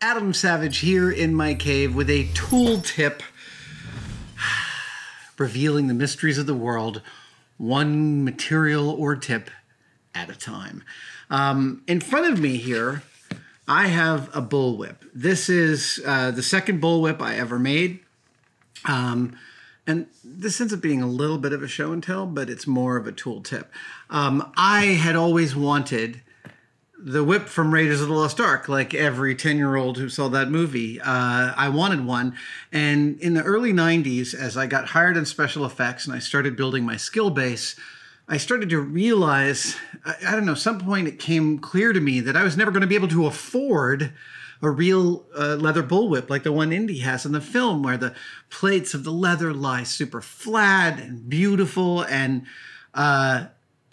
Adam Savage here in my cave with a tool tip revealing the mysteries of the world, one material or tip at a time. In front of me here, I have a bullwhip. This is the second bullwhip I ever made. And this ends up being a little bit of a show and tell, but it's more of a tool tip. I had always wanted the whip from Raiders of the Lost Ark, like every 10-year-old who saw that movie. I wanted one. And in the early 90s, as I got hired in special effects and I started building my skill base, I started to realize, I don't know, some point it came clear to me that I was never going to be able to afford a real leather bullwhip like the one Indy has in the film, where the plates of the leather lie super flat and beautiful. And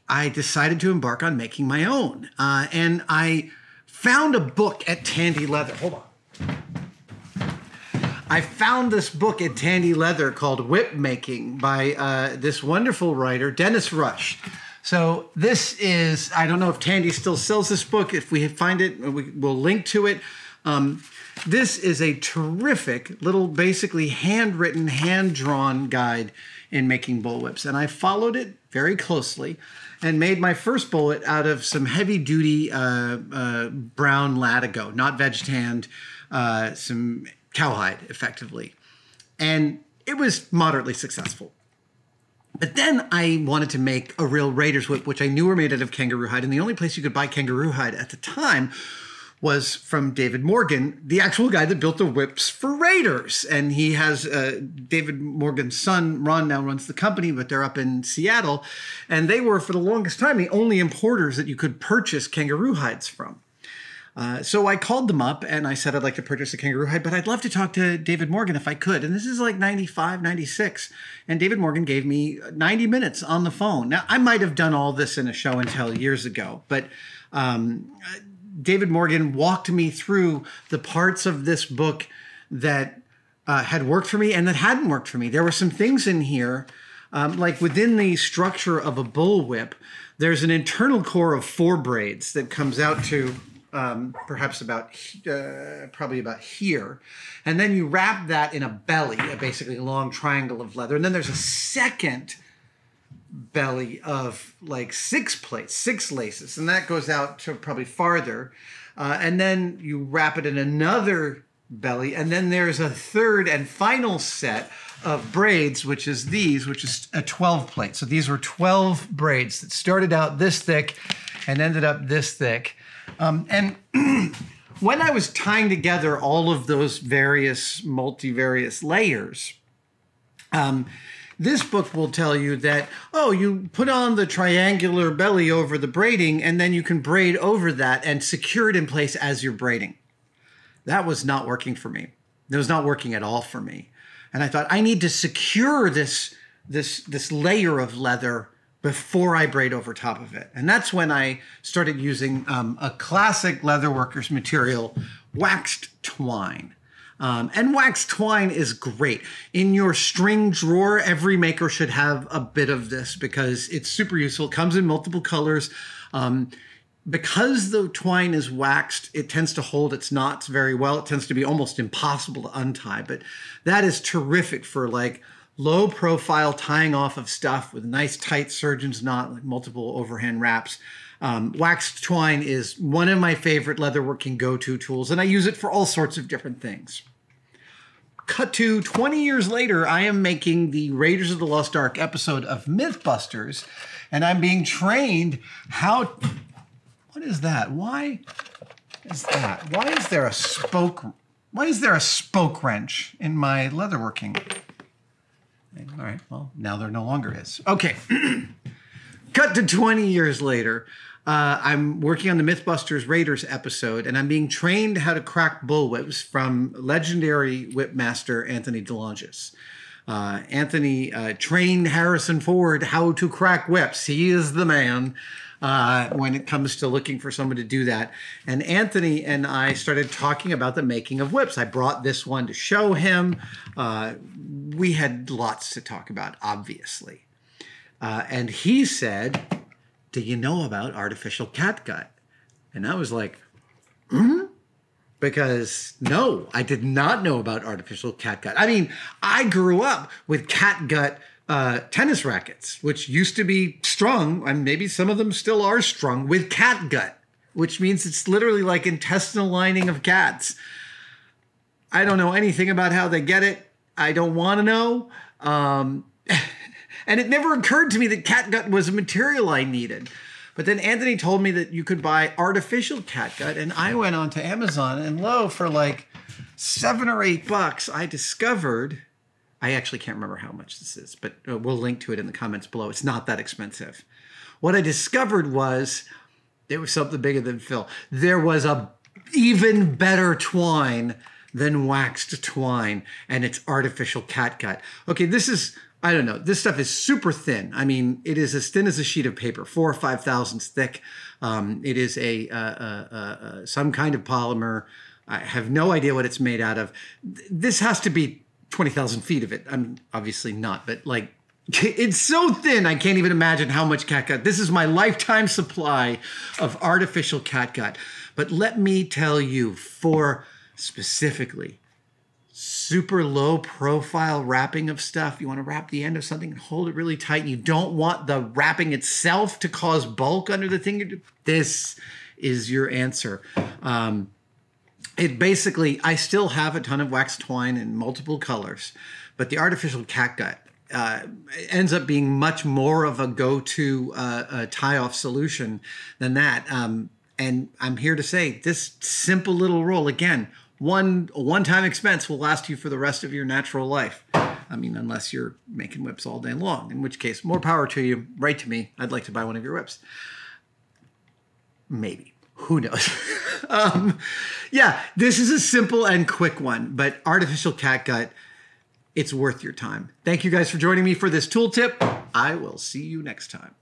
I decided to embark on making my own. And I found a book at Tandy Leather. Hold on. I found this book at Tandy Leather called Whip Making by this wonderful writer, Dennis Rush. So this is, I don't know if Tandy still sells this book. If we find it, we'll link to it. This is a terrific little, basically handwritten, hand-drawn guide in making bullwhips. And I followed it very closely and made my first bullet out of some heavy-duty brown latigo, not veg-tanned, some cowhide, effectively. And it was moderately successful. But then I wanted to make a real Raiders whip, which I knew were made out of kangaroo hide. And the only place you could buy kangaroo hide at the time was from David Morgan, the actual guy that built the whips for Raiders. And he has David Morgan's son, Ron, now runs the company, but they're up in Seattle. And they were, for the longest time, the only importers that you could purchase kangaroo hides from. So I called them up and I said, I'd like to purchase a kangaroo hide, but I'd love to talk to David Morgan if I could. And this is like 95, 96. And David Morgan gave me 90 minutes on the phone. Now, I might have done all this in a show and tell years ago, but David Morgan walked me through the parts of this book that had worked for me and that hadn't worked for me. There were some things in here, like within the structure of a bullwhip, there's an internal core of 4 braids that comes out to perhaps about, probably about here. And then you wrap that in a belly, basically a long triangle of leather. And then there's a second belly of like 6 plates, 6 laces. And that goes out to probably farther. And then you wrap it in another belly. And then there's a third and final set of braids, which is these, which is a 12 plate. So these were 12 braids that started out this thick and ended up this thick. And when I was tying together all of those various multivarious layers, this book will tell you that, oh, you put on the triangular belly over the braiding and then you can braid over that and secure it in place as you're braiding. That was not working for me. It was not working at all for me. And I thought, I need to secure this layer of leather before I braid over top of it. And that's when I started using a classic leatherworkers material, waxed twine. And waxed twine is great. In your string drawer, every maker should have a bit of this because it's super useful. It comes in multiple colors. Because the twine is waxed, it tends to hold its knots very well. It tends to be almost impossible to untie, but that is terrific for like low profile tying off of stuff with a nice tight surgeon's knot, like multiple overhand wraps. Waxed twine is one of my favorite leatherworking go-to tools, and I use it for all sorts of different things. Cut to 20 years later, I am making the Raiders of the Lost Ark episode of Mythbusters, and I'm being trained how... What is that? Why is that? Why is there a spoke? Why is there a spoke wrench in my leatherworking? All right, well, now there no longer is. Okay, cut to 20 years later. I'm working on the Mythbusters Raiders episode, and I'm being trained how to crack bullwhips from legendary whipmaster Anthony DeLongis. Anthony trained Harrison Ford how to crack whips. He is the man when it comes to looking for someone to do that. And Anthony and I started talking about the making of whips. I brought this one to show him. We had lots to talk about, obviously. And he said, do you know about artificial catgut? And I was like, but because no, I did not know about artificial catgut. I mean, I grew up with catgut tennis rackets, which used to be strung, and maybe some of them still are strung, with catgut, which means it's literally like intestinal lining of cats. I don't know anything about how they get it. I don't want to know. And it never occurred to me that catgut was a material I needed. But then Anthony told me that you could buy artificial catgut, and I went on to Amazon, and lo, for like $7 or $8, I discovered, I actually can't remember how much this is, but we'll link to it in the comments below. It's not that expensive. What I discovered was it was something bigger than Phil. There was a even better twine than waxed twine, and it's artificial catgut. Okay, this is, I don't know, this stuff is super thin. I mean, it is as thin as a sheet of paper, 4 or 5 thousandths thick. It is some kind of polymer. I have no idea what it's made out of. This has to be 20,000 feet of it. I'm obviously not, but like, it's so thin, I can't even imagine how much catgut. This is my lifetime supply of artificial catgut. But let me tell you, for specifically super low profile wrapping of stuff, you want to wrap the end of something and hold it really tight, and you don't want the wrapping itself to cause bulk under the thing, this is your answer. It basically, I still have a ton of wax twine in multiple colors, but the artificial catgut ends up being much more of a go-to tie-off solution than that. And I'm here to say this simple little roll, again, one-time expense will last you for the rest of your natural life. I mean, unless you're making whips all day long, in which case, more power to you. Write to me. I'd like to buy one of your whips. Maybe. Who knows? Yeah, this is a simple and quick one, but artificial catgut, it's worth your time. Thank you guys for joining me for this tool tip. I will see you next time.